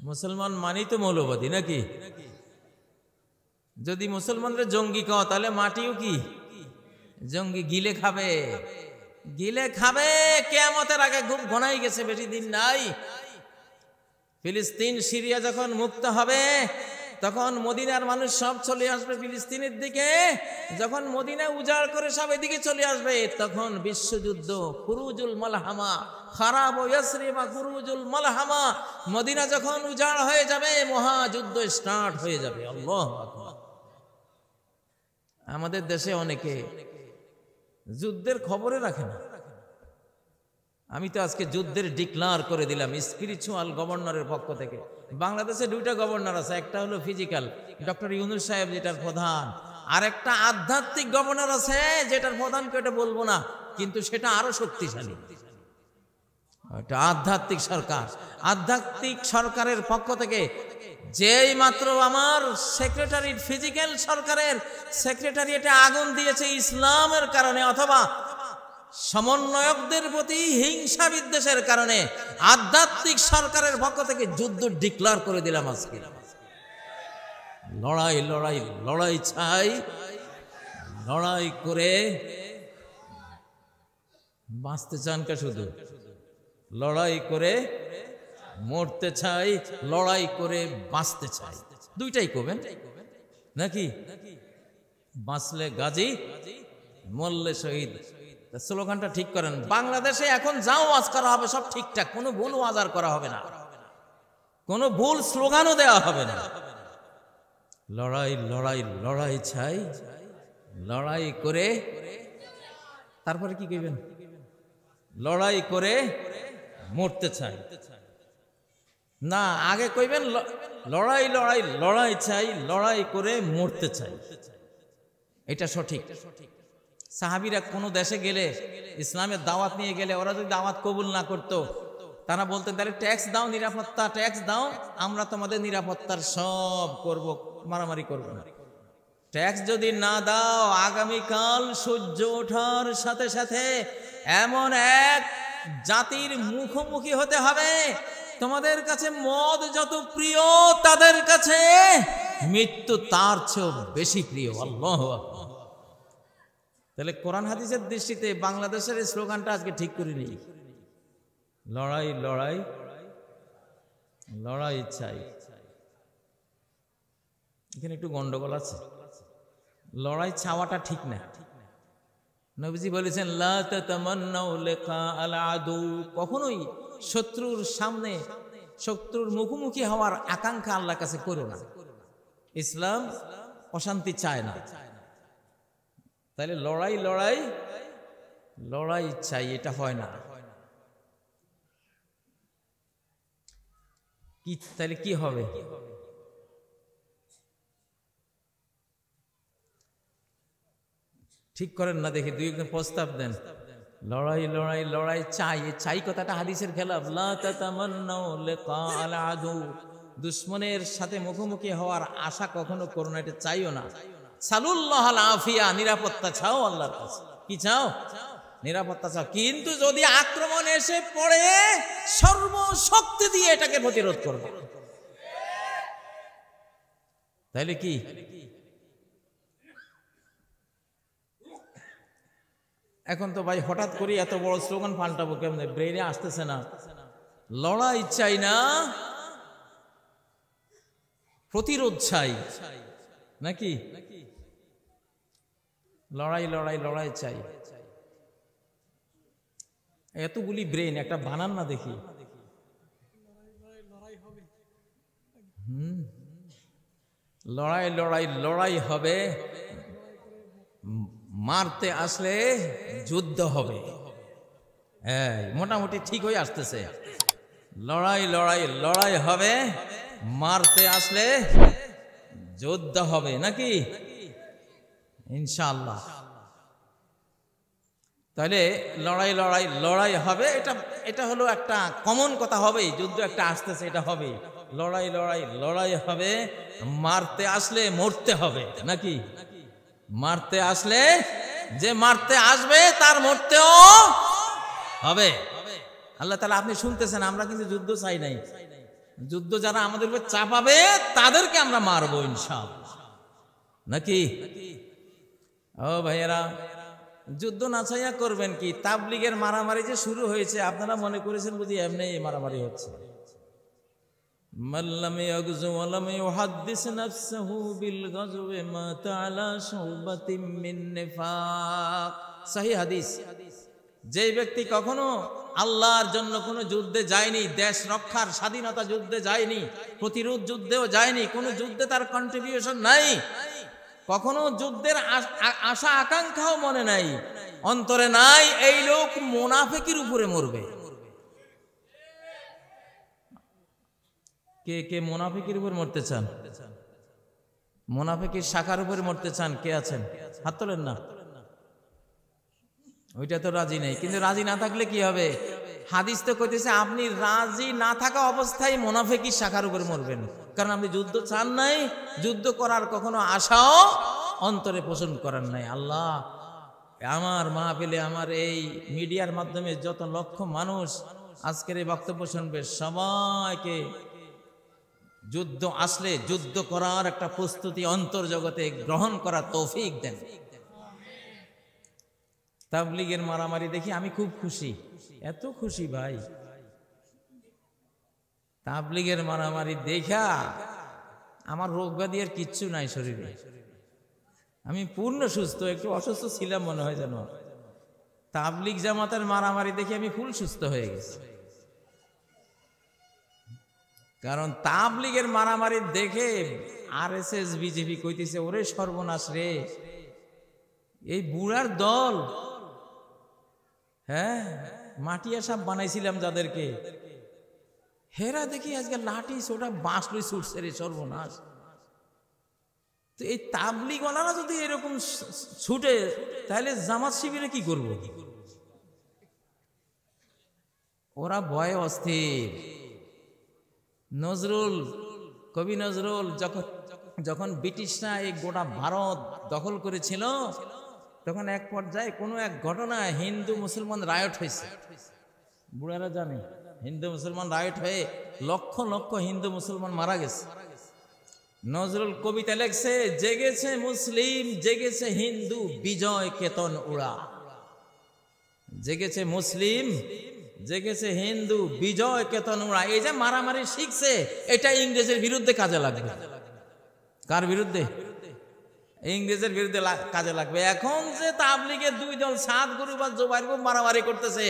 মুসলমান মানি তো মৌলবাদী নাকি? যদি মুসলমানরা জঙ্গি কও তাহলে মাটিও কি জঙ্গি গিলে খাবে, গিলে খাবে। কিয়ামতের আগে খুব ঘনাই গেছে, বেশি দিন নাই। ফিলিস্তিন সিরিয়া যখন মুক্ত হবে তখন মদিনার মানুষ সব চলে আসবে ফিলিস্তিনের দিকে। যখন মদিনা উজাড় করে সব এদিকে চলে আসবে তখন বিশ্বযুদ্ধ, খুরুজুল মালহামা, খারাব ইয়াসরিবা খুরুজুল মালহামা। মদিনা যখন উজাড় হয়ে যাবে মহাযুদ্ধ স্টার্ট হয়ে যাবে। আল্লাহু আকবার। আমাদের দেশে অনেকে যুদ্ধের খবরে রাখে না। আমি তো আজকে যুদ্ধের ডিক্লার করে দিলাম স্পিরিচুয়াল গভর্নরের পক্ষ থেকে। বাংলাদেশে দুইটা গভর্নর আছে, একটা হলো ফিজিক্যাল ডক্টর ইউনূস সাহেব যেটার প্রধান, আর একটা আধ্যাত্মিক গভর্নর আছে যেটার প্রধান কেউ বলবো না, কিন্তু সেটা আরো শক্তিশালী। এটা আধ্যাত্মিক সরকার। আধ্যাত্মিক সরকারের পক্ষ থেকে যেই মাত্র আমার সেক্রেটারি ফিজিক্যাল সরকারের সেক্রেটারিয়েটে আগুন দিয়েছে ইসলামের কারণে অথবা সমন্বয়কদের প্রতি হিংসা বিদ্বেষের কারণে, আধ্যাত্মিক সরকারের পক্ষ থেকে যুদ্ধ ডিক্লার করে দিলাম আজকে। লড়াই লড়াই লড়াই চাই, লড়াই করে বাঁচতে চান কে? শুধু লড়াই করে মরতে চাই, লড়াই করে বাঁচতে চাই, দুইটাই করবেন নাকি? বাঁচলে গাজী, মরলে শহীদ। স্লোগানটা ঠিক করেন। বাংলাদেশে এখন যাও ওয়াজ করা হবে সব ঠিকঠাক, কোনো ভুল ওয়াজ আর করা হবে না, কোনো ভুল স্লোগানও দেওয়া হবে না। লড়াই লড়াই লড়াই চাই, লড়াই করে তারপরে কি কইবেন? লড়াই করে মরতে চাই না, আগে কইবেন লড়াই লড়াই লড়াই চাই, লড়াই করে মরতে চাই। এটা সঠিক। সাহাবীরা কোনো দেশে গেলে, ইসলামের দাওয়াত নিয়ে গেলে, ওরা যদি দাওয়াত কবুল না করতো তারা বলতেন তাহলে ট্যাক্স দাও, নিরাপত্তা ট্যাক্স দাও, আমরা তোমাদের নিরাপত্তার সব করব, মারামারি করব না। ট্যাক্স যদি না দাও আগামীকাল সূর্য ওঠার সাথে সাথে এমন এক জাতির মুখোমুখি হতে হবে, তোমাদের কাছে মদ যত প্রিয় তাদের কাছে মৃত্যু তার চেয়েও বেশি প্রিয়। আল্লাহু আকবার। তাহলে কোরআন হাদিসের দৃষ্টিতে বাংলাদেশের এই স্লোগানটা আজকে ঠিক করিনি। লড়াই লড়াই লড়াই চাই। এখানে একটু গন্ডগোল আছে, লড়াই চাওয়াটা ঠিক না। নবীজি বলেছেন লা তাতামান্নাউ লিকা আল আদু, কখনোই শত্রুর সামনে শত্রুর মুখোমুখি হওয়ার আকাঙ্ক্ষা আল্লাহর কাছে করো না। ইসলাম অশান্তি চায় না। তাহলে লড়াই লড়াই লড়াই চাই, এটা হয় না। কি তাহলে কি হবে? ঠিক করেন না, দেখি দুই একজন প্রস্তাব দেন। লড়াই লড়াই লড়াই চাই, এই চাই কথাটা হাদিসের খেলাফ। লা তাতামান্নাউ লিকা আল আদু, দুশমনের সাথে মুখোমুখি হওয়ার আশা কখনো করো না, এটা চাইও না। সালুল্লাহ আল আফিয়া, নিরাপত্তা চাও আল্লাহর কাছে। কি চাও? নিরাপত্তা চাও। কিন্তু যদি আক্রমণ এসে পড়ে সর্বশক্তি দিয়ে এটাকে প্রতিরোধ করবে। তাইলে কি? এখন তো ভাই হঠাৎ করে এত বড় স্লোগান পাল্টাবো কেমনে? ব্রেনে আসতেছে না। লড়াই চাই না, প্রতিরোধ চাই নাকি? লড়াই লড়াই লড়াই চাই। এতগুলি ব্রেন, একটা বানান না দেখি। লড়াই লড়াই লড়াই হবে, মারতে আসলে যুদ্ধ হবে। হ্যাঁ, মোটামুটি ঠিক হয়ে আসতেছে। লড়াই লড়াই লড়াই হবে, মারতে আসলে যুদ্ধ হবে নাকি? ইনশাআল্লাহ। তাহলে লড়াই লড়াই লড়াই হবে, এটা হলো একটা কমন কথা। হবে যুদ্ধ একটা আসতেছে, এটা হবে। লড়াই লড়াই লড়াই হবে, মারতে আসলে মরতে হবে নাকি? মারতে আসলে, যে মারতে আসবে তার মরতেও হবে। আল্লাহ তাআলা, আপনি শুনতেছেন, আমরা কিন্তু যুদ্ধ চাই নাই। যুদ্ধ যারা আমাদের উপর চাপাবে তাদেরকে আমরা মারবো ইনশাআল্লাহ, নাকি? ও ভাইয়েরা, যুদ্ধ না চাইয়া করবেন কি? তাবলীগের মারামারি যে শুরু হয়েছে, আপনারা মনে করেছেন বুঝি এমনি এই মারামারি হচ্ছে? মাল্লাম ইয়াগজু ওয়া লাম ইউহাদ্দিস নাফসাহু বিল গাজওয়ি মাতা আলা শুবাতিন মিন নিফাক। সহিহ হাদিস। যে ব্যক্তি কখনো আল্লাহর জন্য কোনো যুদ্ধে যায়নি, দেশ রক্ষার স্বাধীনতা যুদ্ধে যায়নি, প্রতিরোধ যুদ্ধেও যায়নি, কোনো যুদ্ধে তার কন্ট্রিবিউশন নাই, কখনো যুদ্ধের আশা আকাঙ্ক্ষাও মনে নাই, অন্তরে নাই, এই লোক মুনাফিকের উপরে মরবে। কে কে মুনাফিকের উপর মরতে চান? মুনাফিকের শাখার উপরে মরতে চান? কে আছেন? হাত তোলেন না। ওইটা তো রাজি নেই। কিন্তু রাজি না থাকলে কি হবে? হাদিস তো কইতেছে আপনি রাজি না থাকা অবস্থায় মুনাফিকের শাখার উপরে মরবেন, কারণ আপনি যুদ্ধ চান নাই, যুদ্ধ করার কখনো আশাও অন্তরে পোষণ করার নাই। আল্লাহ, আমার মাহফিলে, আমার এই মিডিয়ার মাধ্যমে যত লক্ষ মানুষ আজকের এই বক্তব্য শুনবে, সবাইকে যুদ্ধ আসলে যুদ্ধ করার একটা প্রস্তুতি অন্তর জগতে গ্রহণ করার তৌফিক দেন। তাবলীগের মারামারি দেখি আমি খুব খুশি, এত খুশি ভাই। তাবলীগের মারামারি দেখা আমার রোগ ব্যাধি আর কিচ্ছু নাই শরীরে, আমি পূর্ণ সুস্থ। একটু অসুস্থ ছিলাম মনে হয় যেন, তাবলীগ জামাতের মারামারি দেখে আমি ফুল সুস্থ হয়ে গেছি। কারণ তাবলীগের মারামারি দেখে আরএসএস বিজেপি কইতেছে, ওরে সর্বনাশ রে, এই বুড়ার দল, হ্যাঁ মাটিয়া সাপ বানাইছিলাম যাদেরকে, হেরা দেখি আজকে লাঠি ছোটা বাঁশ লই ছুটছে রে, সর্বনাশ। তো এই তাবলীগওয়ালারা যদি এরকম ছুটে, তাহলে জামাত শিবিরে কি করব? ওরা ভয়ে অস্থির। নজরুল, কবি নজরুল যখন ব্রিটিশরা এই গোটা ভারত দখল করেছিল, তখন এক পর্যায়ে কোনো এক ঘটনায় হিন্দু মুসলমান রায়ট হয়েছে। বুড়ারা জানে, হিন্দু মুসলমান রায়ট হয়ে লক্ষ লক্ষ হিন্দু মুসলমান মারা গেছে। নজরুল কবিতা লেখছে, জেগেছে মুসলিম জেগেছে হিন্দু, বিজয় কেতন উড়া। জেগেছে মুসলিম জেগেছে হিন্দু, বিজয় কেতন উড়া। এই যে মারামারি শিখছে, এটা ইংরেজের বিরুদ্ধে কাজে লাগবে। কার বিরুদ্ধে? ইংরেজের বিরুদ্ধে কাজে লাগবে। এখন যে তাবলীগের দুই দল সাত গুরু বা জোবাইর গুরু মারামারি করতেছে,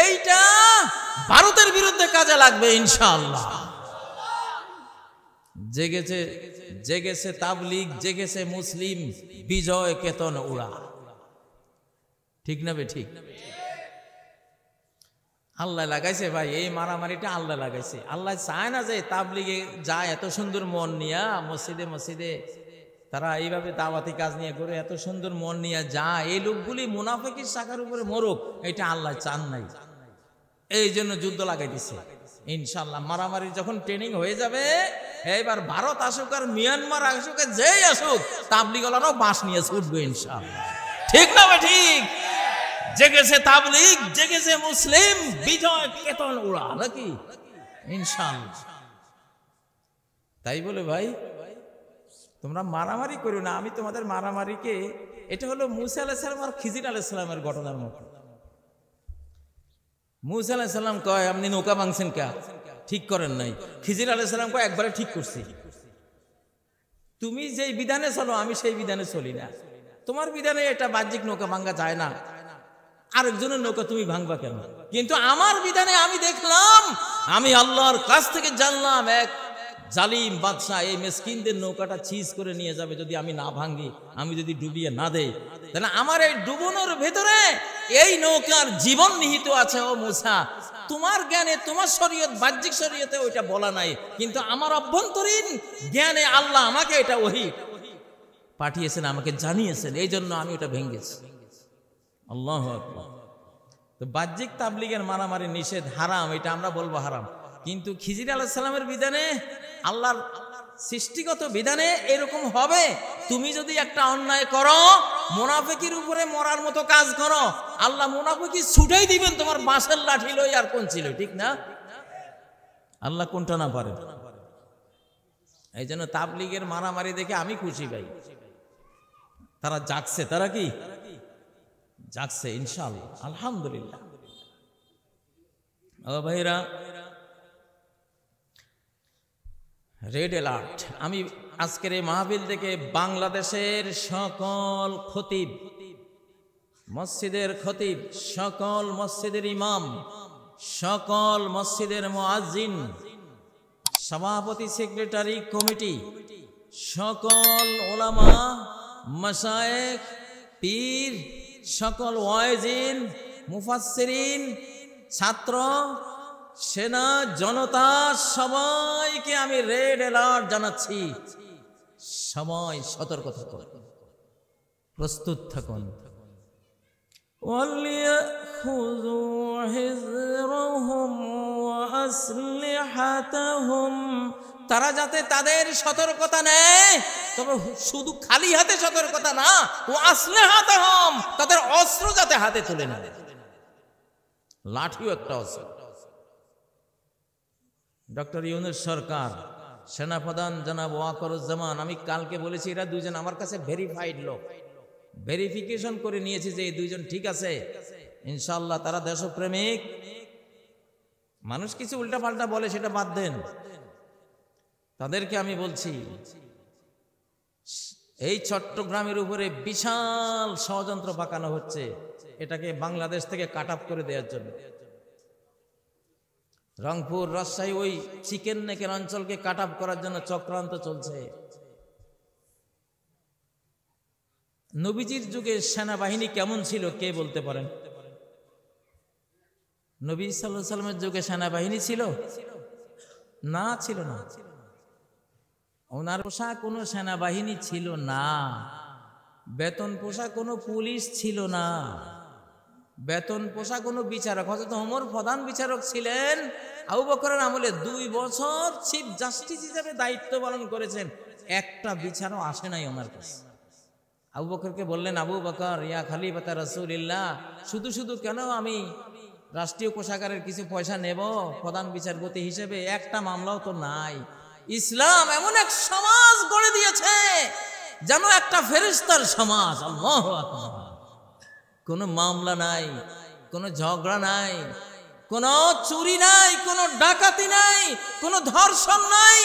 এইটা ভারতের বিরুদ্ধে কাজে লাগবে ইনশাআল্লাহ। জেগেছে জেগেছে তাবলীগ, জেগেছে মুসলিম, বিজয় কেতন উড়া। ঠিক না বে ঠিক? আল্লাহ লাগাইছে ভাই, এই মারামারিটা আল্লাহ লাগাইছে। আল্লাহ চায় না যে তাবলীগে যায় এত সুন্দর মন নিয়া মসজিদে মসজিদে তারা এইভাবে দাওয়াতি কাজ নিয়ে করে, এত সুন্দর মন নিয়ে যায়, এই লোকগুলি মুনাফিকের শাখার উপরে মরুক, এটা আল্লাহ চান নাই। এই জন্য যুদ্ধ লাগাই দিছে ইনশাআল্লাহ। মারামারি যখন ট্রেনিং হয়ে যাবে, এইবার ভারত আসুক আর মিয়ানমার আসুক, যেই আসুক, তাবলীগওয়ালারাও বাঁশ নিয়ে ছুটবে ইনশাআল্লাহ। ঠিক না ভাই ঠিক? জেগেছে তাবলীগ, জেগেছে মুসলিম, বিজয় কেতন উড়া, নাকি? ইনশাআল্লাহ। তাই বলে ভাই তোমরা মারামারি করো না। আমি তোমাদের মারামারিকে, এটা হলো মুসা আলাইহিস সালাম আর খিজির আলাইহিস সালামের ঘটনার মতো। মুসা আলাইহিস সালাম কয়, আপনি নৌকা ভাঙছেন কে? ঠিক করেন নাই। খিজির আলাইহিস সালাম কয়, একবারে ঠিক করছি। তুমি যেই বিধানে চলো, আমি সেই বিধানে চলি না। তোমার বিধানে এটা বাহ্যিক নৌকা ভাঙ্গা যায় না, আরেকজনের নৌকা তুমি ভাঙবা কেন? কিন্তু আমার বিধানে আমি দেখলাম, আমি আল্লাহর কাছ থেকে জানলাম, এক জালিম বাদশাহ এই মেসকিনদের নৌকাটা চিজ করে নিয়ে যাবে যদি আমি না ভাঙ্গি, আমি যদি ডুবিয়ে না দেই, তাহলে আমার এই ডুবানোর ভেতরে এই নৌকার জীবন নিহিত আছে। ও মুসা, তোমার জ্ঞানে, তোমার শরীয়ত, বাহ্যিক শরীয়তে ওইটা বলা নাই, কিন্তু আমার অভ্যন্তরীণ জ্ঞানে আল্লাহ আমাকে এটা ওহী পাঠিয়েছেন, আমাকে জানিয়েছেন, এই জন্য আমি ওটা ভেঙেছি। আল্লাহু আকবার। তো বাহ্যিক তাবলীগের মারামারি নিষেধ, হারাম, এটা আমরা বলবো হারাম। কিন্তু খিজির আলাইহিস সালামের বিধানে, আল্লাহর সৃষ্টিগত বিধানে এরকম হবে। তুমি যদি একটা অন্যায় করো, মুনাফিকের উপরে মরার মতো কাজ করো, আল্লাহ মুনাফিকি ছুটাই দিবেন তোমার বাঁশের লাঠি লই আর কোন ছিল, ঠিক না? আল্লাহ কোনটা না পারে। এই জন্য তাবলীগের মারামারি দেখে আমি খুশি ভাই, তারা জাগছে, তারা কি জাগছে ইনশাআল্লাহ, আলহামদুলিল্লাহ। ও ভাইরা, রেড অ্যালার্ট। আমি আজকের এই মাহফিল থেকে বাংলাদেশের সকল খতিব, মসজিদের খতিব, সকল মসজিদের ইমাম, সকল মসজিদের মুয়াজ্জিন, সভাপতি, সেক্রেটারি, কমিটি, সকল ওলামা, মাশায়েখ, পীর, সকল ওয়াইজিন, মুফাসসিরিন, ছাত্র, সেনা, জনতা, সবাইকে আমি রেড অ্যালার্ট জানাচ্ছি। সবাই সতর্ক থাকুন, প্রস্তুত থাকুন। তারা যাতে তাদের সতর্কতা নেয়, তবে শুধু খালি হাতে সতর্কতা না, ও আসলিহাতাহুম, তাদের অস্ত্র যাতে হাতে তুলে নেয়। লাঠিও একটা অস্ত্র। ডক্টর ইউনূস সরকার, সেনাপ্রধান জনাব ওয়াকারুজ্জামান, আমি কালকে বলেছি এরা দুইজন আমার কাছে ভেরিফাইড লোক, ভেরিফিকেশন করে নিয়েছি যে এই দুইজন ঠিক আছে ইনশাআল্লাহ। তারা দেশপ্রেমিক মানুষ। কিছু উল্টাপাল্টা বলে সেটা বাদ দেন, তাদেরকে আমি বলছি এই চট্টগ্রামের উপরে বিশাল ষড়যন্ত্র পাকানো হচ্ছে, এটাকে বাংলাদেশ থেকে কাট অফ করে দেওয়ার জন্য। রংপুর, রাজশাহী, ওই চিকেন নেকের অঞ্চলকে কাট অফ করার জন্য চক্রান্ত চলছে। নবীজির যুগে সেনাবাহিনী কেমন ছিল কে বলতে পারেন? নবী সাল্লাল্লাহু আলাইহি ওয়াসাল্লামের যুগে সেনাবাহিনী ছিল না? ছিল না। ওনার পোশাক কোনো সেনাবাহিনী ছিল না, বেতন পোশাক কোনো পুলিশ ছিল না, বেতন পোশাক কোনো বিচারক। হযরত ওমর প্রধান বিচারক ছিলেন, আবু বকরের আমলে 2 বছর চিফ জাস্টিস হিসেবে দায়িত্ব পালন করেছেন, একটা বিচারও আসে নাই ওনার কাছে। আবু বকরকে বললেন, আবু বকর ইয়া খলিফাতা রাসূলিল্লাহ, শুধু শুধু কেন আমি রাষ্ট্রীয় কোষাগারের কিছু পয়সা নেব প্রধান বিচারপতি হিসেবে? একটা মামলাও তো নাই। ইসলাম এমন এক সমাজ গড়ে দিয়েছে যেন একটা ফেরেশতার সমাজ। আল্লাহু আকবার। কোনো মামলা নাই, কোনো ঝগড়া নাই, কোনো চুরি নাই, কোনো ডাকাতি নাই, কোনো ধর্ষণ নাই,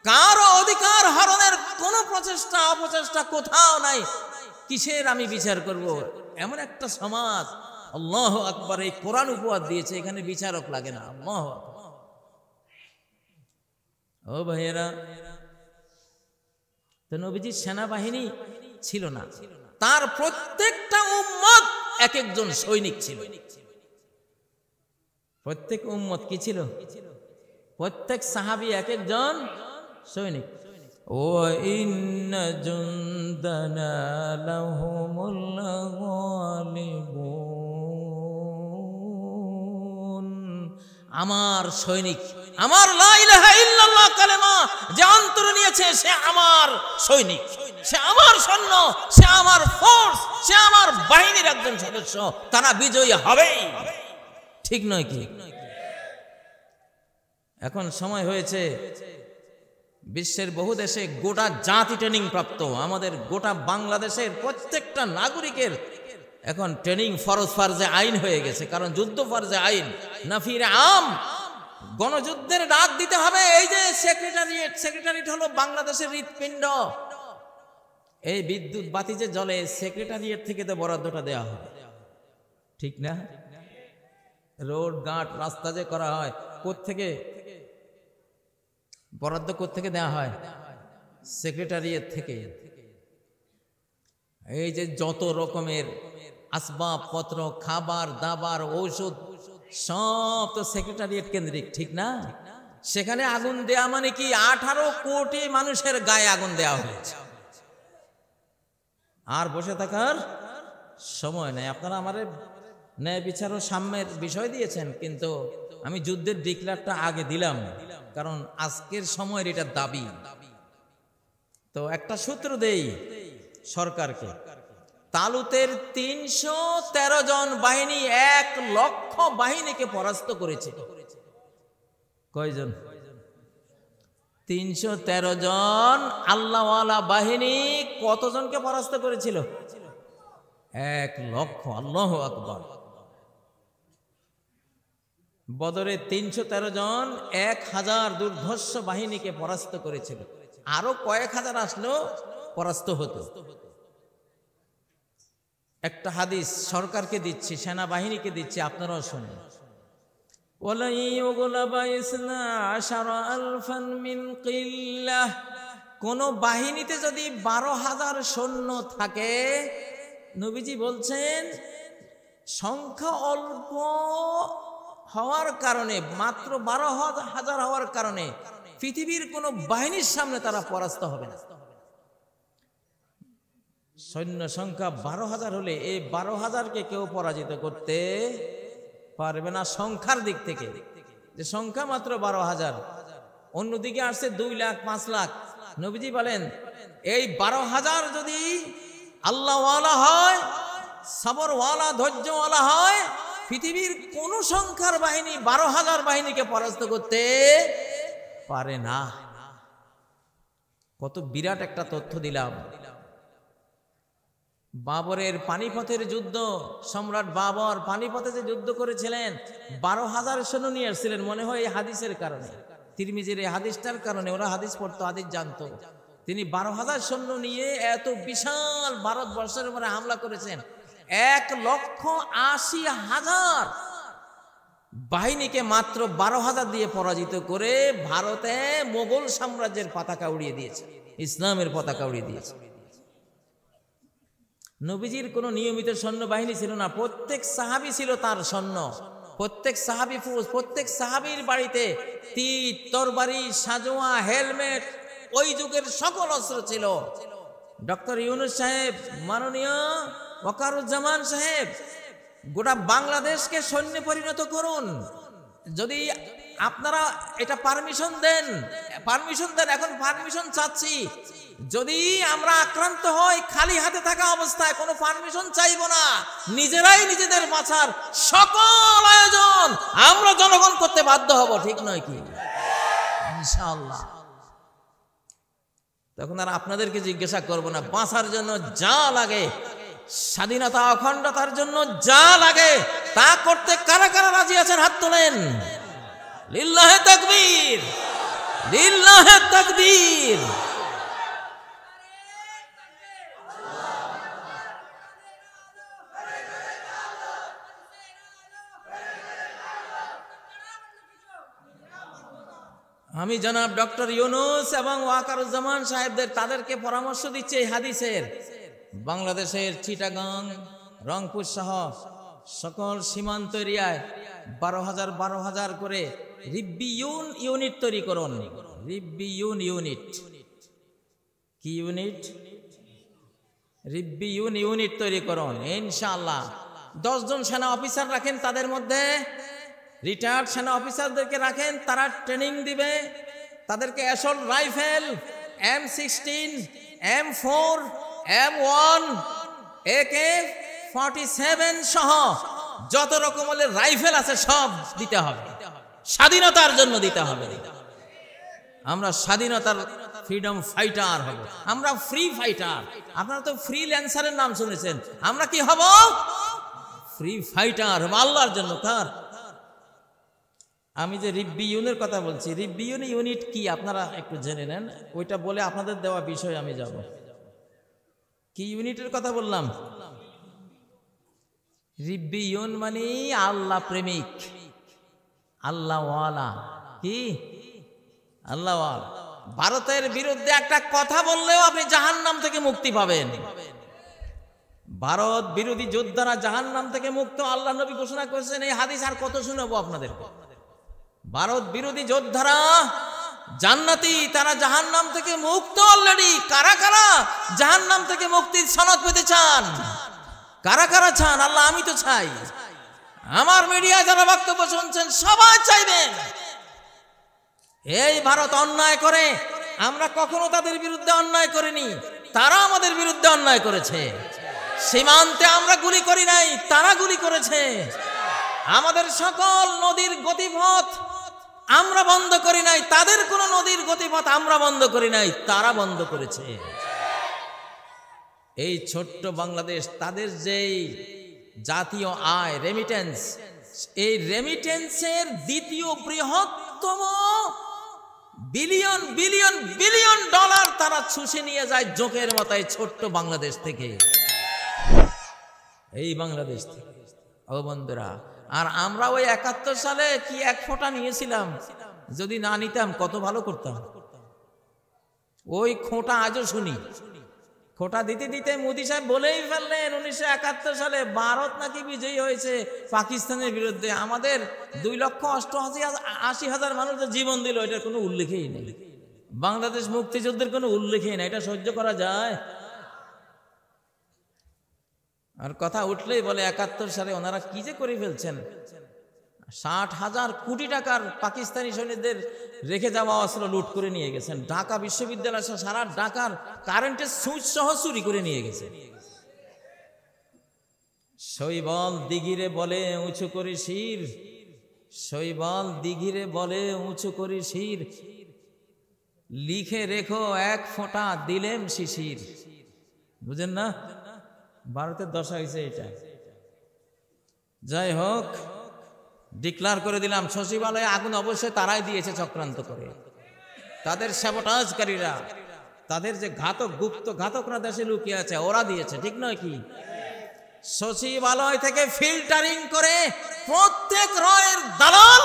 কারো অধিকার হরণের কোনো প্রচেষ্টা অপচেষ্টা কোথাও নাই। কিসের আমি বিচার করব? এমন একটা সমাজ। আল্লাহু আকবার। এই কোরআন উপহার দিয়েছে, এখানে বিচারক লাগে না। আল্লাহু আকবার। ও ভাইয়েরা, তো নবীজির সেনাবাহিনী ছিল না, তার প্রত্যেকটা উম্মত এক একজন সৈনিক ছিল। প্রত্যেক উম্মত কি ছিল? প্রত্যেক সাহাবী এক একজন সৈনিক। ওয়া ইন্না জুনদানা লাহুমুল গালিবুন। আমার সৈনিক, আমার লা ইলাহা ইল্লাল্লাহ কালেমা যে অন্তরে নিয়েছে, সে আমার সৈনিক, সে আমার সৈন্য, সে আমার ফোর্স, সে আমার বাহিনীর একজন সদস্য। তারা বিজয়ী হবেই, ঠিক নয় কি? এখন সময় হয়েছে বিশ্বের বহু দেশে গোটা জাতি ট্রেনিং প্রাপ্ত, আমাদের গোটা বাংলাদেশের প্রত্যেকটা নাগরিকের এখন ট্রেনিং ফরজ ফারজে আইন হয়ে গেছে। কারণ যুদ্ধ ফরজে আইন, নাফির আম, গণযুদ্ধের ডাক দিতে হবে। এই যে সেক্রেটারিয়েট হলো বাংলাদেশের হৃৎপিণ্ড। এই বিদ্যুৎ বাতি যে জ্বলে, সেক্রেটারিয়েট থেকে তো বরাদ্দটা দেওয়া হয়, ঠিক না? রোড ঘাট রাস্তা যে করা হয়, কোত্থেকে বরাদ্দ কোত্থেকে দেওয়া হয়? সেক্রেটারিয়েট থেকে। এই যে যত রকমের আসবাবপত্র, খাবার দাবার, ঔষধ, সব তো সেক্রেটারিয়েট কেন্দ্রিক, ঠিক না? সেখানে আগুন দেয়া মানে কি? 18 কোটি মানুষের গায়ে আগুন দেওয়া হয়েছে। আর বসে থাকার সময় নেই। আপনারা আমার ন্যায় বিচার ও সাম্যের বিষয় দিয়েছেন, কিন্তু আমি যুদ্ধের ডিক্লারটা আগে দিলাম, কারণ আজকের সময়ের এটা দাবি। তো একটা সূত্র দেই সরকারকে। তালুতের 313 জন বাহিনী 1 লক্ষ বাহিনীকে পরাস্ত করেছে। কয়জন? 313 জন আল্লাহওয়ালা বাহিনী কতজনকে পরাস্ত করেছিল? 1 লক্ষ। আল্লাহু আকবার। বদরে 313 জন 1000 দুর্ধর্ষ বাহিনীকে পরাস্ত করেছিল। আরো কয়েক হাজার আসলেও পরাস্ত হতো। একটা হাদিস সরকারকে দিচ্ছি, সেনাবাহিনীকে দিচ্ছি, আপনারাও শুনুন। কোন বাহিনীতে যদি 12,000 সৈন্য থাকে, নবীজি বলছেন সংখ্যা অল্প হওয়ার কারণে, মাত্র 12,000 হওয়ার কারণে পৃথিবীর কোন বাহিনীর সামনে তারা পরাস্ত হবে না। সৈন্য সংখ্যা 12,000 হলে এই 12,000কে কেউ পরাজিত করতে পারবে না সংখ্যার দিক থেকে, যে সংখ্যা মাত্র 12,000। অন্যদিকে আসছে 2 লাখ 5 লাখ। নবীজি বলেন এই 12,000 যদি আল্লাহওয়ালা হয়, সবরওয়ালা, ধৈর্যওয়ালা হয়, পৃথিবীর কোন সংখ্যার বাহিনী 12,000 বাহিনীকে পরাস্ত করতে পারে না। কত বিরাট একটা তথ্য দিলাম। বাবরের পানিপথের যুদ্ধ, সম্রাট বাবর পানিপথে যে যুদ্ধ করেছিলেন, 12,000 সৈন্য নিয়ে আসছিলেন। মনে হয় এই হাদিসের কারণে, তিরমিজির এই হাদিসটার কারণে, ওরা হাদিস পড়তো, হাদিস জানতো। তিনি 12,000 সৈন্য নিয়ে এত বিশাল ভারতবর্ষের উপরে হামলা করেছেন। 1,80,000 বাহিনীকে মাত্র 12,000 দিয়ে পরাজিত করে ভারতে মোগল সাম্রাজ্যের পতাকা উড়িয়ে দিয়েছে, ইসলামের পতাকা উড়িয়ে দিয়েছে। নবীজির কোনো নিয়মিত সৈন্যবাহিনী ছিল না, প্রত্যেক সাহাবী ছিল তার সৈন্য, প্রত্যেক সাহাবী ফৌজ, প্রত্যেক সাহাবীর বাড়িতে তীর, তরবারি, সাজোয়া, হেলমেট, ওই যুগের সকল অস্ত্র ছিল। ডক্টর ইউনুস সাহেব, মাননীয় ওয়াকারুজ্জামান সাহেব, গোটা বাংলাদেশকে সৈন্যে পরিণত করুন। যদি আপনারা এটা পারমিশন দেন, এখন পারমিশন চাচ্ছি। যদি আমরা আক্রান্ত হই, খালি হাতে থাকা অবস্থায় কোনো পারমিশন চাইব না, নিজেরাই নিজেদের বাঁচার সকল আয়োজন আমরা জনগণ করতে বাধ্য হব, ঠিক নয় কি? ইনশাআল্লাহ। তখন আর আপনাদেরকে জিজ্ঞাসা করব না, বাঁচার জন্য যা লাগে, স্বাধীনতা অখণ্ডতার জন্য যা লাগে তা করতে কারা কারা রাজি আছেন? হাত তোলেন। লিল্লাহে তাকবীর, লিল্লাহে তাকবীর। আমি জনাব ডক্টর ইউনুস এবং ওয়াকারুজ্জামান সাহেবদের, তাদেরকে পরামর্শ দিচ্ছে এই হাদিসের। বাংলাদেশের চিটাগাং, রংপুর সহ সকল সীমান্ত এরিয়ায় 12,000 করে রিব্বিউন ইউনিট তৈরি করুন। রিব্বিউন ইউনিট কি ইউনিট? রিব্বিউন ইউনিট তৈরি করুন ইনশাআল্লাহ। 10 জন সেনা অফিসার রাখেন, তাদের মধ্যে রিটায়ার্ড সেনা অফিসারদেরকে রাখেন, তারা ট্রেনিং দিবে। তাদেরকে assault rifle, M16, M4, M1, AK-47 সহ যত রকমের রাইফেল আছে সব দিতে হবে, স্বাধীনতার জন্য দিতে হবে। আমরা স্বাধীনতার ফ্রিডম ফাইটার হব, আমরা ফ্রি ফাইটার। আপনারা তো ফ্রিল্যান্সারের নাম শুনেছেন, আমরা কি হব? ফ্রি ফাইটার হব আল্লাহর জন্য। কার? আমি যে রিব্বিউনের কথা বলছি, রিব্বিউন ইউনিট কি আপনারা একটু জেনে নেন, ওইটা বলে আপনাদের দেওয়া বিষয় আমি যাব। কি ইউনিটের কথা বললাম? রিব্বিউন মানে আল্লাহ প্রেমিক, আল্লাহওয়ালা। কি? আল্লাহওয়ালা। ভারতের বিরুদ্ধে একটা কথা বললেও আপনি জাহান্নাম থেকে মুক্তি পাবেন। ভারত বিরোধী যোদ্ধারা জাহান্নাম থেকে মুক্ত, আল্লাহ নবী ঘোষণা করেছেন। এই হাদিস আর কত শুনাবো আপনাদেরকে? ভারত বিরোধী যোদ্ধারা জান্নাতি, তারা জাহান্নাম থেকে মুক্ত অলরেডি। কারা কারা জাহান্নাম থেকে মুক্তির সনদ পেতে চান? কারা কারা চান? আল্লাহ, আমি তো চাই। আমার মিডিয়ায় যারা বক্তব্য শুনছেন সবাই চাইবেন। এই ভারত অন্যায় করে, আমরা কখনো তাদের বিরুদ্ধে অন্যায় করিনি, তারা আমাদের বিরুদ্ধে অন্যায় করেছে। সীমান্তে আমরা গুলি করি নাই, তারা গুলি করেছে। আমাদের সকল নদীর গতিপথ আমরা বন্ধ করি নাই, তাদের কোন নদীর গতিপথ আমরা বন্ধ করি নাই, তারা বন্ধ করেছে। এই ছোট্ট বাংলাদেশ, তাদের যেই জাতীয় আয় রেমিটেন্স, এই রেমিটেন্সের দ্বিতীয় বৃহত্তম বিলিয়ন বিলিয়ন বিলিয়ন ডলার তারা চুষে নিয়ে যায় জোকের মতায় ছোট্ট বাংলাদেশ থেকে, এই বাংলাদেশ থেকে। ও বন্ধুরা, আর আমরা ওই 71 সালে কি এক ফোঁটা নিয়েছিলাম, যদি না নিতাম কত ভালো করতাম। ওই খোঁটা আজও শুনি, খোঁটা দিতে দিতে মোদি সাহেব বলেই ফেললেন 1971 সালে ভারত নাকি বিজয়ী হয়েছে পাকিস্তানের বিরুদ্ধে, আমাদের 2,88,000 মানুষ জীবন দিল, এটার কোনো উল্লেখই নেই। বাংলাদেশ মুক্তিযুদ্ধের কোনো উল্লেখই নেই, এটা সহ্য করা যায়? আর কথা উঠলেই বলে 71 সালে ওনারা কি যে করে ফেলছেন, 60,000 কোটি টাকার পাকিস্তানি সৈনিকদের রেখে যাওয়া অস্ত্র লুট করে নিয়ে গেছেন, ঢাকা বিশ্ববিদ্যালয় সারা ঢাকার কারেন্টের সুইচ সহ চুরি করে নিয়ে গেছে। শৈবল দিঘিরে বলে উঁচু করি শির, শৈবল দিঘিরে বলে উঁচু করি শির, লিখে রেখো এক ফোঁটা দিলেম শিশির। বুঝেন না, ভারতের দশা হয়েছে এটা। যাই হোক, ডিক্লার করে দিলাম, সচিবালয়ে আগুন অবশ্যই তারাই দিয়েছে চক্রান্ত করে, তাদের সাবোটাজকারীরা, তাদের যে ঘাতক গুপ্ত ঘাতকরা দেশে লুকিয়ে আছে ওরা দিয়েছে, ঠিক নয় কি? সচিবালয় থেকে ফিল্টারিং করে প্রত্যেক রয়ের দালাল,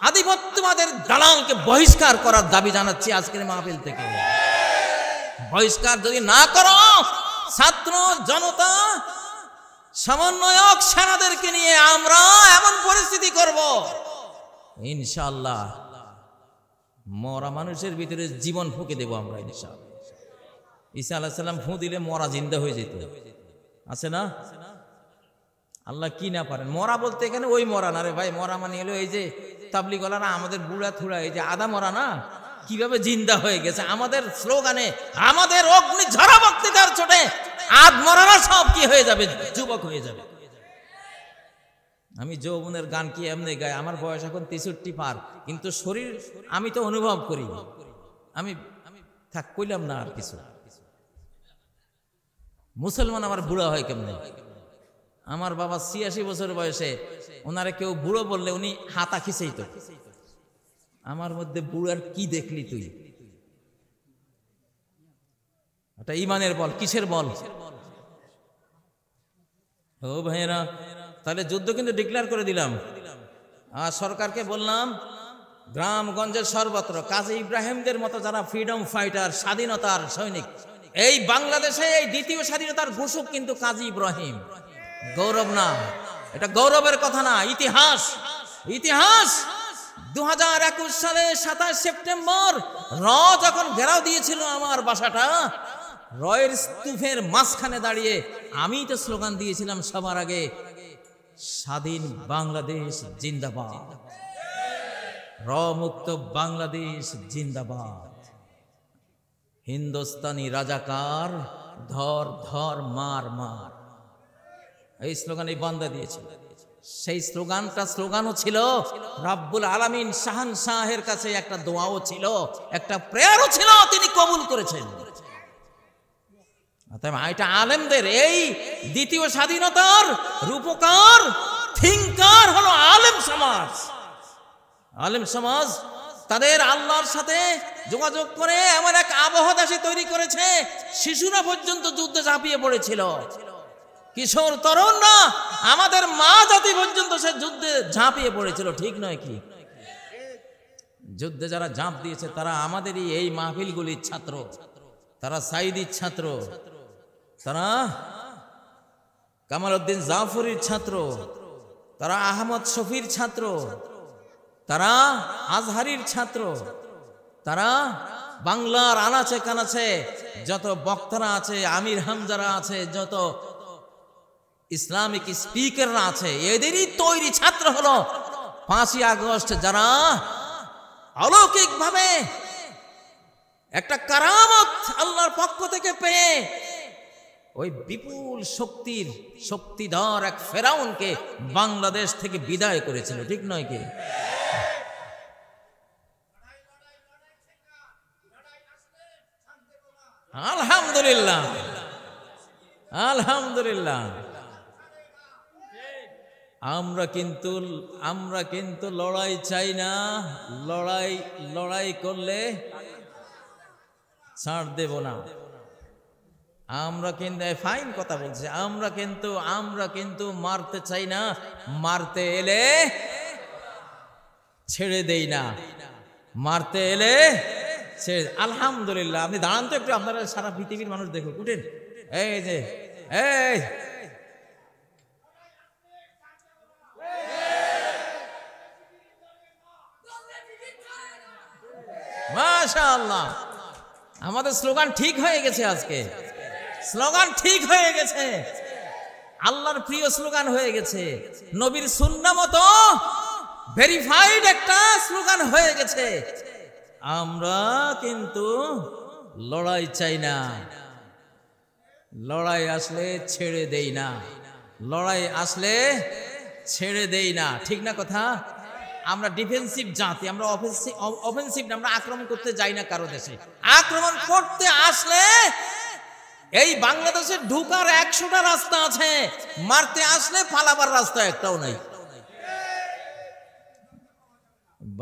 আধিপত্যবাদের দালালকে বহিষ্কার করার দাবি জানাচ্ছি আজকের মাহফিল থেকে। বহিষ্কার যদি না করো, ছাত্র জনতা সমন্বয়ক সেনাদেরকে নিয়ে আমরা এমন পরিস্থিতি করব ইনশাআল্লাহ, মরা মানুষের ভিতরে জীবন ফুঁকে দেব আমরা ইনশাআল্লাহ। ঈসা আলাইহিস সালাম ফু দিলে মরা জিন্দা হয়ে যেত, আছে না? আল্লাহ কি না পারেন। মরা বলতে এখানে ওই মরা না রে ভাই, মরা মানে হলো এই যে তাবলিগওয়ালারা আমাদের বুড়া থুড়া, এই যে আদা মরা না, কিভাবে জিন্দা হয়ে গেছে আমাদের স্লোগানে, আমাদের অগ্নি ঝরা বক্তৃতার ছোটে আদ মরারা সব কি হয়ে যাবে, যুবক হয়ে যাবে। আমি যৌবনের গান কি এমনি গাই, আমার বয়স এখন 63 পার, কিন্তু শরীর আমি তো অনুভব করি, আমি থাক কইলাম না আর কিছু। মুসলমান আমার বুড়া হয় কেমনে? আমার বাবা 86 বছর বয়সে, ওনারে কেউ বুড়ো বললে উনি হাতা খিচেই তো। আমার মধ্যে বুড়ার কি দেখলি তুই? এটা ইমানের বল, কিসের বল? ও ভাইয়েরা, তাহলে যুদ্ধ কিন্তু ডিক্লেয়ার করে দিলাম। আর সরকারকে বললাম, গ্রামগঞ্জের সর্বত্র কাজী ইব্রাহিমদের মতো যারা ফ্রিডম ফাইটার, স্বাধীনতার সৈনিক, এই বাংলাদেশে এই দ্বিতীয় স্বাধীনতার ঘোষক কিন্তু কাজী ইব্রাহিম। গৌরব না, এটা গৌরবের কথা না, ইতিহাস। ইতিহাস 2021 সালে 27 সেপ্টেম্বর র যখন ঘেরাও দিয়েছিল আমার বাসাটা, রয়ের স্তূপের মাঝখানে দাঁড়িয়ে আমি তো স্লোগান দিয়েছিলাম সবার আগে, স্বাধীন বাংলাদেশ জিন্দাবাদ, র মুক্ত বাংলাদেশ জিন্দাবাদ, হিন্দুস্তানি রাজাকার ধর ধর মার মার, এই স্লোগান এই বান্দা দিয়েছিল। সেই স্লোগানও ছিল রাব্বুল আলামিন শাহের কাছে একটা দোয়াও ছিল, একটা প্রেয়ারও ছিল, তিনি কবুল করেছেন। এটা আলেমদের, এই দ্বিতীয় স্বাধীনতার রূপকার থিঙ্কার হলো আলেম সমাজ। আলেম সমাজ তাদের আল্লাহর সাথে যোগাযোগ করে এমন এক আবহ দেশে তৈরি করেছে, শিশুরা পর্যন্ত যুদ্ধে ঝাঁপিয়ে পড়েছিল, কিশোর তরুণরা, আমাদের মা জাতি পর্যন্ত সে যুদ্ধে ঝাঁপিয়ে পড়েছিল, ঠিক নয় কি? যুদ্ধে যারা ঝাঁপ দিয়েছে তারা আমাদেরই এই মাহফিলগুলির ছাত্র, তারা সাইদির ছাত্র, তারা কামাল উদ্দিন জাফরির ছাত্র, তারা আহমদ শফির ছাত্র, তারা আজহারির ছাত্র, তারা বাংলার আনাচে কানাচে যত বক্তারা আছে, আমির হামজারা আছে, যত ইসলামিক স্পিকাররা আছে, এদেরই তৈরি ছাত্র হলো 5ই আগস্ট, যারা অলৌকিকভাবে একটা কারামত আল্লাহর পক্ষ থেকে পেয়ে ওই বিপুল শক্তিধর এক ফেরাউনকে বাংলাদেশ থেকে বিদায় করেছিল, ঠিক নয় কি? আলহামদুলিল্লাহ, আলহামদুলিল্লাহ। আমরা কিন্তু লড়াই চাই না। লড়াই করলে ছাড় দেব না। আমরা কিন্তু ফাইন কথা বলছি। আমরা কিন্তু মারতে চাই না, মারতে এলে ছেড়ে দেই না, মারতে এলে ছেড়ে। আলহামদুলিল্লাহ। আপনি দাঁড়ান তো একটু, আপনারা সারা পৃথিবীর মানুষ দেখুন, উঠেন। এই যে এই মাশাআল্লাহ, আমাদের স্লোগান ঠিক হয়ে গেছে। আজকে স্লোগান ঠিক হয়ে গেছে, আল্লাহর প্রিয় স্লোগান হয়ে গেছে, নবীর সুন্নাহ মতো ভেরিফাইড একটা স্লোগান হয়ে গেছে। আমরা কিন্তু লড়াই চাই না, লড়াই আসলে ছেড়ে দেই না, লড়াই আসলে ছেড়ে দেই না। ঠিক না কথা? আমরা ডিফেন্সিভ জাতি, আমরা অফেন্সিভ না, আমরা আক্রমণ করতে যাই না কারো দেশে। আক্রমণ করতে আসলে এই বাংলাদেশে ঢুকার 100টা রাস্তা আছে, মারতে আসলে পালাবার রাস্তা একটাও নাই।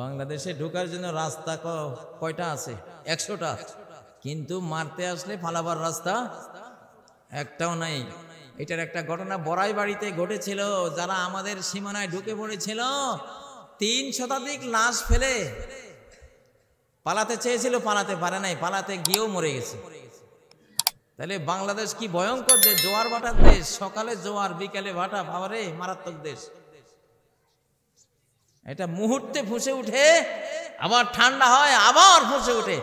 বাংলাদেশে ঢুকার জন্য রাস্তা কয়টা আছে? 100টা। কিন্তু মারতে আসলে পালাবার রাস্তা একটাও নাই। এটার একটা ঘটনা বড়াই বাড়িতে ঘটেছিল। যারা আমাদের সীমানায় ঢুকে পড়েছিল, 3 শতাধিক লাশ ফেলে পালাতে চেয়েছিল, পালাতে পারে নাই, পালাতে গিয়েও মরে গেছে। তাহলে বাংলাদেশ কি ভয়ঙ্কর দেশ, জোয়ার ভাটার দেশ, সকালে জোয়ার বিকালে ভাটা, বাবারে মারাত্মক দেশ। এটা মুহূর্তে ফুঁসে উঠে, আবার ঠান্ডা হয়, আবার ফুঁসে উঠে।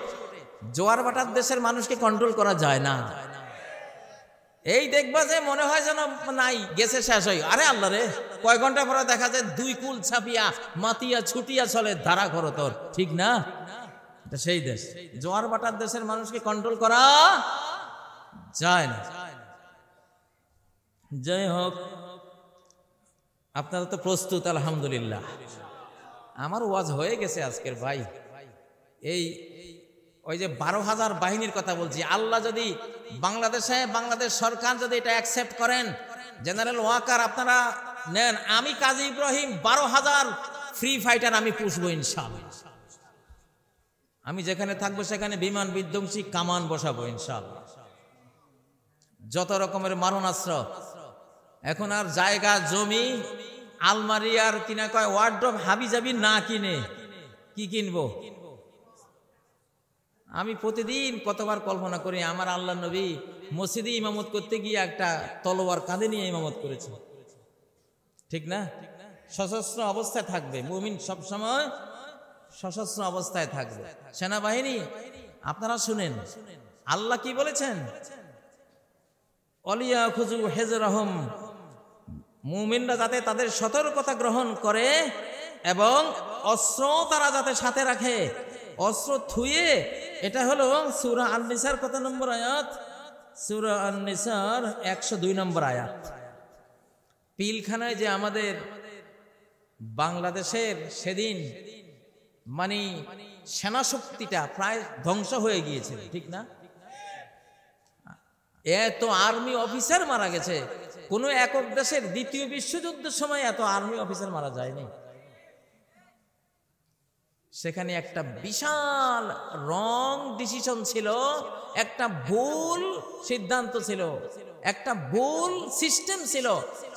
জোয়ার ভাটার দেশের মানুষকে কন্ট্রোল করা যায় না। এই দেখবা যে মনে হয় যেন নাই, গেছে, শেষ হয়। আরে আল্লাহ রে, কয় ঘন্টা পরে দেখা যায় 2 কুল ছাপিয়া মাতিয়া ছুটিয়া চলে ধারা করো তোর। ঠিক না? এটা সেই দেশ। জোয়ার ভাটার দেশের মানুষকে কন্ট্রোল করা যায় না। যাই হোক, আপনারা তো প্রস্তুত আলহামদুলিল্লাহ। আমার ওয়াজ হয়ে গেছে আজকের ভাই। ওই যে 12,000 বাহিনীর কথা বলছি, আল্লাহ যদি বাংলাদেশ সরকার যদি এটা অ্যাকসেপ্ট করেন, জেনারেল ওয়াকার আপনারা নেন, আমি কাজী ইব্রাহিম 12,000 ফ্রি ফাইটার আমি পুষবো ইনশাআল্লাহ। আমি যেখানে থাকবো সেখানে বিমান বিধ্বংসী কামান বসাবো ইনশাআল্লাহ। যত রকমের মারণাস্ত্র। এখন আর জায়গা জমি আলমারি আর কিনা কয় ওয়ার্ডরোব হাবিজাবি না কিনে কি কিনবো? আমি প্রতিদিন কতবার কল্পনা করি, আমার আল্লাহ নবী মসজিদে ইমামত করতে গিয়ে একটা তলোয়ার কাঁধে নিয়ে ইমামত করেছে। ঠিক না? সশস্ত্র অবস্থায় থাকবে মুমিন, সবসময় সশস্ত্র অবস্থায় থাকবে সেনাবাহিনী। আপনারা শুনেন আল্লাহ কি বলেছেন, অলিয়া খুজু হেজরাহুম, মুমিনরা যাতে তাদের সতর্কতা গ্রহণ করে এবং অস্ত্র তারা যাতে সাথে রাখে, অস্ত্র থুয়ে। এটা হলো সূরা আন-নিসার কত নম্বর আয়াত? সূরা আন-নিসার 102 নম্বর আয়াত। পিলখানায় যে আমাদের বাংলাদেশের সেদিন মানে সেনা শক্তিটা প্রায় ধ্বংস হয়ে গিয়েছিল। ঠিক না? এত আর্মি অফিসার মারা গেছে, কোন একক দেশের দ্বিতীয় বিশ্বযুদ্ধের সময় এত আর্মি অফিসার মারা যায়নি। সেখানে একটা বিশাল রং ডিসিশন ছিল, একটা ভুল সিদ্ধান্ত ছিল, একটা ভুল সিস্টেম ছিল।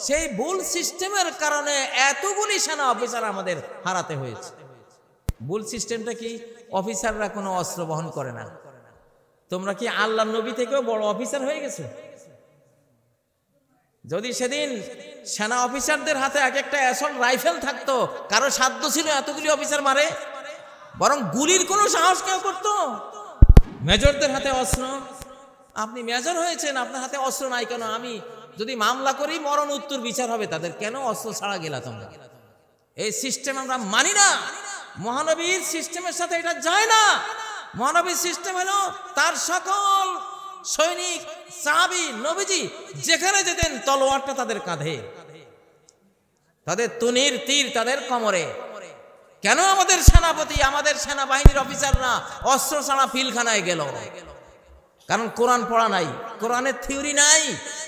সেই ভুল সিস্টেমের কারণে এতগুলি সেনা অফিসার আমাদের হারাতে হয়েছে। ভুল সিস্টেমটা কি? অফিসাররা কোনো অস্ত্র বহন করে না। তোমরা কি আল্লাহর নবী থেকেও বড় অফিসার হয়ে গেছো? যদি সেদিন সেনা অফিসারদের হাতে এক একটা অ্যাসল্ট রাইফেল থাকতো, কারো সাধ্য ছিল এতগুলি অফিসার মারে? বরং গুলির কোনো সাহস কেউ করতো? মেজরদের হাতে অস্ত্র। আপনি মেজর হয়েছেন, আপনার হাতে অস্ত্র নাই কেন? আমি যদি মামলা করি মরণ উত্তর বিচার হবে তাদের। কেন অস্ত্র ছাড়া গেলা তোমরা? এই সিস্টেম আমরা মানি না। মহানবীর সিস্টেমের সাথে এটা যায় না। মহানবীর সিস্টেম হলো তার সকল সৈনিক, সাহাবী, নবীজি যেখানে যেতেন তলোয়ারটা তাদের কাঁধে, তাদের তুনির তীর তাদের কোমরে। কেন আমাদের সেনাপতি, আমাদের সেনাবাহিনীর অফিসাররা অস্ত্র ছাড়া পিলখানায় গেল? কারণ কোরআন পড়া নাই, কোরআনের থিওরি নাই,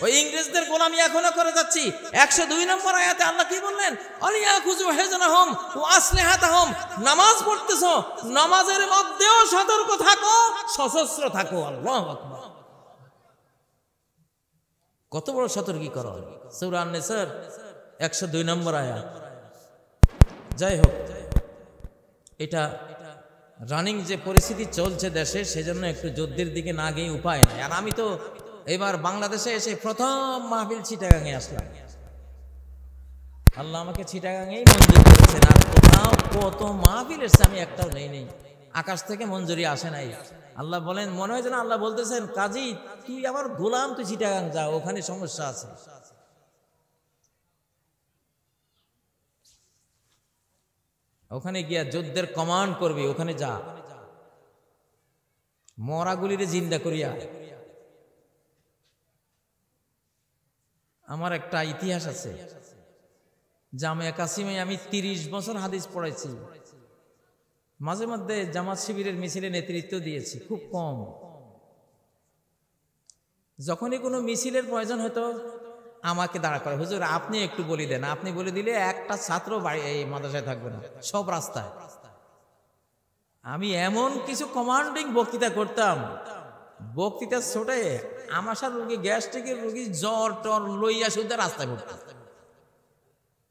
ওই ইংরেজদের গোলামি এখনো করে যাচ্ছি। 102 নম্বর আয়াতে আল্লাহ কি বললেন? আলিয়াখুযু হিজরাহুম ওয়া আসলিহাতাহুম। নামাজ পড়তেছো, নামাজের মধ্যেও সতর্ক থাকো, সশস্ত্র থাকো। আল্লাহু আকবার, কত বড় সতর্কীকরণ! সূরা আন-নিসার 102 নম্বর আয়াত। যাই হোক, এটা রানিং যে পরিস্থিতি চলছে দেশে, সেজন্য একটু যুদ্ধের দিকে না গিয়ে উপায় নাই। আর আমি তো এবার বাংলাদেশে এসে প্রথম মাহফিল চিটাগাঙে আসলাম। আল্লাহ আমাকে চিটাগাঙেই মঞ্জুর করেছেন। আর কোথাও কত মাহফিল এসছে, আমি একটাও নেই। আকাশ থেকে মঞ্জুরি আসে নাই। আল্লাহ বলেন, মনে হয় যেন আল্লাহ বলতেছেন, কাজী তুই আবার গোলাম, তুই চিটাগাং যা, ওখানে সমস্যা আছে। ওখানে গিয়া যুদ্ধের কমান্ড করবি, ওখানে যা, মরাগুলিরে জিন্দা করিয়া। আমার একটা ইতিহাস আছে, জামিয়া কাসিমে আমি 30 বছর হাদিস পড়াইছি। মাঝে মধ্যে জামাত শিবিরের মিছিলে নেতৃত্ব দিয়েছি, খুব কম। যখনই কোনো মিছিলের প্রয়োজন হতো আমাকে দাঁড়া করে, হুজুর আপনি একটু বলে দেন। আপনি বলে দিলে একটা ছাত্র বাড়ি এই মাদ্রাসায় থাকবে না, সব রাস্তায়। আমি এমন কিছু কমান্ডিং বক্তৃতা করতাম, বক্তৃতা ছোটে আমাশার রোগী, গ্যাস্ট্রিকের রোগী, জ্বর টর লইয়া শুদ্ধ রাস্তায় পড়তাম।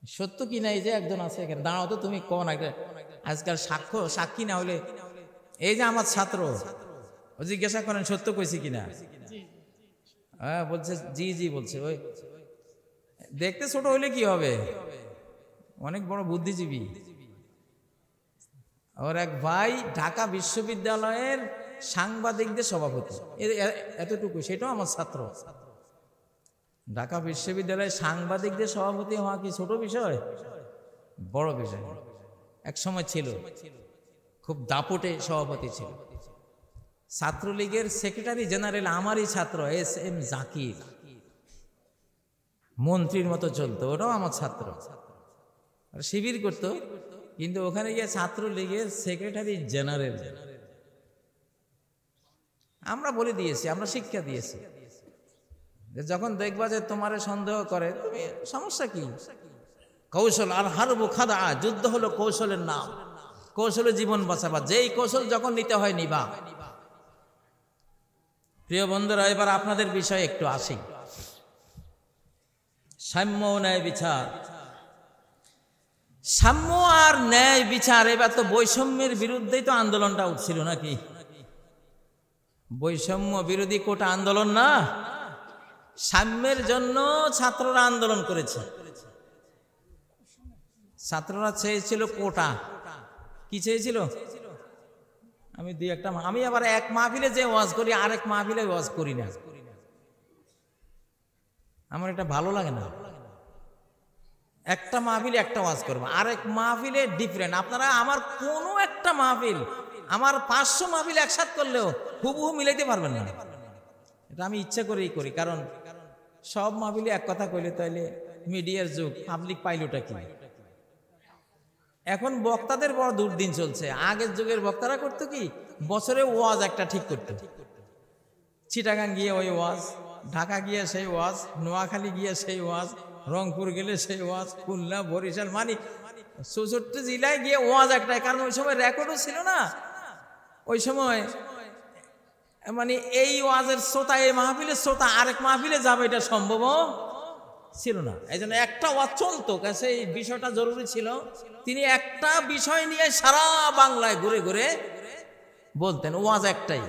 সত্য কি নাই যে একজন আছে এখানে, দাঁড়াও তো তুমি, কোন আজকাল সাক্ষী না হলে, এই যে আমার ছাত্র, ও জিজ্ঞাসা করেন সত্য কইছি কিনা। হ্যাঁ বলছে, জি জি বলছে। ওই দেখতে ছোট হইলে কি হবে, অনেক বড় বুদ্ধিজীবী। ওর এক ভাই ঢাকা বিশ্ববিদ্যালয়ের সাংবাদিকদের সভাপতি, এতটুকু, সেটাও আমার ছাত্র। ঢাকা বিশ্ববিদ্যালয়ের সাংবাদিকদের সভাপতি হওয়া কি ছোট বিষয়? বড় বিষয়। এক সময় ছিল, খুব দাপটে সভাপতি ছিল। ছাত্রলীগের সেক্রেটারি জেনারেল আমারই ছাত্র SM জাকির, মন্ত্রীর মতো চলতো, ওটাও আমার ছাত্র। শিবির করতো, কিন্তু ওখানে গিয়ে ছাত্রলীগের সেক্রেটারি জেনারেল। আমরা বলে দিয়েছি, আমরা শিক্ষা দিয়েছি, যখন দেখবা যে তোমারে সন্দেহ করে, তুমি সমস্যা কি? কৌশল আর হারবু খাদা, যুদ্ধ হলো কৌশলের নাম। কৌশলে জীবন বাঁচাবা, যেই কৌশল যখন নিতে হয় নিবা। প্রিয় বন্ধুরা, এবার আপনাদের বিষয়ে একটু আসি। সাম্য ও ন্যায় বিচার। সাম্য আর ন্যায় বিচার, এবার তো বৈষম্যের বিরুদ্ধেই তো আন্দোলনটা উঠছিল নাকি? বৈষম্য বিরোধী কোটা আন্দোলন না, সাম্যের জন্য ছাত্ররা আন্দোলন করেছে। ছাত্ররা চেয়েছিল কোটা। কি চেয়েছিল? আমি আবার এক মাহফিলে যে ওয়াজ করি, আরেক মাহফিলে ওয়াজ করি না, আমার এটা ভালো লাগে না। একটা মাহফিলে একটা ওয়াজ করবো, আরেক মাহফিলে ডিফারেন্ট। আপনারা আমার কোনো একটা মাহফিল, আমার 500 মাহফিল একসাথ করলেও হুবহু মিলাইতে পারবেন না। এটা আমি ইচ্ছা করেই করি, কারণ সব মাহফিলে এক কথা কইলে তাইলে মিডিয়ার যুগ, পাবলিক পাইলটা কি? এখন বক্তাদের বড় দুর্দিন চলছে। আগের যুগের বক্তারা করতো কি, বছরে ওয়াজ একটা ঠিক করতো। চিটাগাং গিয়ে ওই ওয়াজ, ঢাকা গিয়ে সেই ওয়াজ, নোয়াখালী গিয়ে সেই ওয়াজ, রংপুর গেলে সেই ওয়াজ, খুলনা, বরিশাল, মানে 64 জেলায় গিয়ে ওয়াজ একটাই। কারণ ওই সময় রেকর্ডও ছিল না। ওই সময় মানে এই ওয়াজের শ্রোতা, এই মাহফিলের শ্রোতা আরেক মাহফিলে যাবে, এটা সম্ভব ছিল না। এই জন্য একটা ওয়াজ চলতো, কাছে এই বিষয়টা জরুরি ছিল। তিনি একটা বিষয় নিয়ে সারা বাংলায় ঘুরে ঘুরে বলতেন, ওয়াজ একটাই।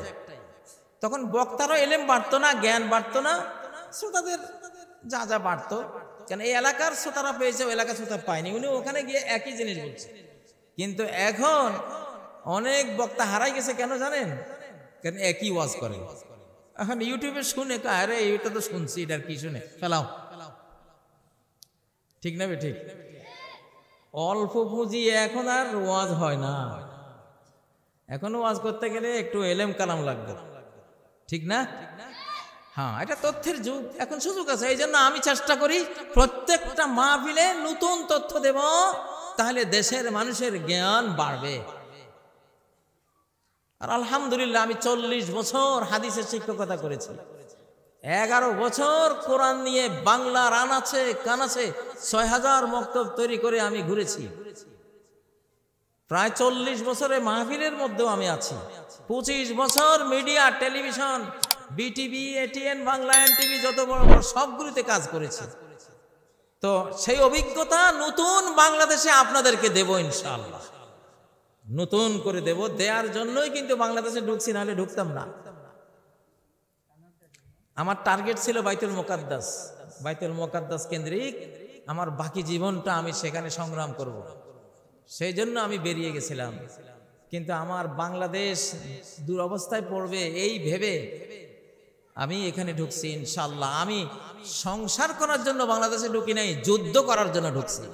তখন বক্তারও এলেম বাড়তো না, জ্ঞান বাড়তো না, শ্রোতাদের যা যা বাড়তো। কেন এই এলাকার শ্রোতারা পেয়েছে, ওই এলাকার শ্রোতা পায়নি, উনি ওখানে গিয়ে একই জিনিস বলছে। কিন্তু এখন অনেক বক্তা হারাই গেছে, কেন জানেন? কেন একই ওয়াজ করে। এখন ইউটিউবে শুনে, আরে এটা তো শুনছি, এটার কি শুনে ফেলাও, ঠিক না? ঠিক। অল্প পুঁজি এখন আর ওয়াজ হয় না। এখন ওয়াজ করতে গেলে একটু এলেম কালাম লাগবে, ঠিক না? হ্যাঁ, এটা তথ্যের যুগ, এখন সুযোগ আছে। এই জন্য আমি চেষ্টা করি প্রত্যেকটা মাহফিলে নতুন তথ্য দেব, তাহলে দেশের মানুষের জ্ঞান বাড়বে। আর আলহামদুলিল্লাহ আমি 40 বছর হাদিসের শিক্ষকতা করেছি, 11 বছর কোরআন নিয়ে বাংলার আনাচে কানাচে 6000 মক্তব তৈরি করে আমি ঘুরেছি। প্রায় 40 বছরে মাহফিলের মধ্যেও আমি আছি। 25 বছর media, television, BTV, ATN Bangla, NTV, যত বড় বড় সবগুলিতে কাজ করেছি। তো সেই অভিজ্ঞতা নতুন বাংলাদেশে আপনাদেরকে দেব ইনশাআল্লাহ, নতুন করে দেব। দেওয়ার জন্যই কিন্তু বাংলাদেশে ঢুকছি, নাহলে ঢুকতাম না। আমার টার্গেট ছিল বাইতুল মুকাদ্দাস, বাইতুল মুকাদ্দাস কেন্দ্রিক আমার বাকি জীবনটা আমি সেখানে সংগ্রাম করব, সেই জন্য আমি বেরিয়ে গেছিলাম। কিন্তু আমার বাংলাদেশ দুরবস্থায় পড়বে এই ভেবে আমি এখানে ঢুকছি ইনশাআল্লাহ। আমি সংসার করার জন্য বাংলাদেশে ঢুকি নাই, যুদ্ধ করার জন্য ঢুকছি।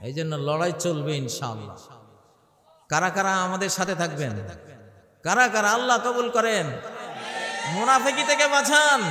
এই জন্য লড়াই চলবে ইনশাআল্লাহ। কারা কারা আমাদের সাথে থাকবেন? কারা কারা? আল্লাহ কবুল করেন, মুনাফিকি থেকে বাঁচান।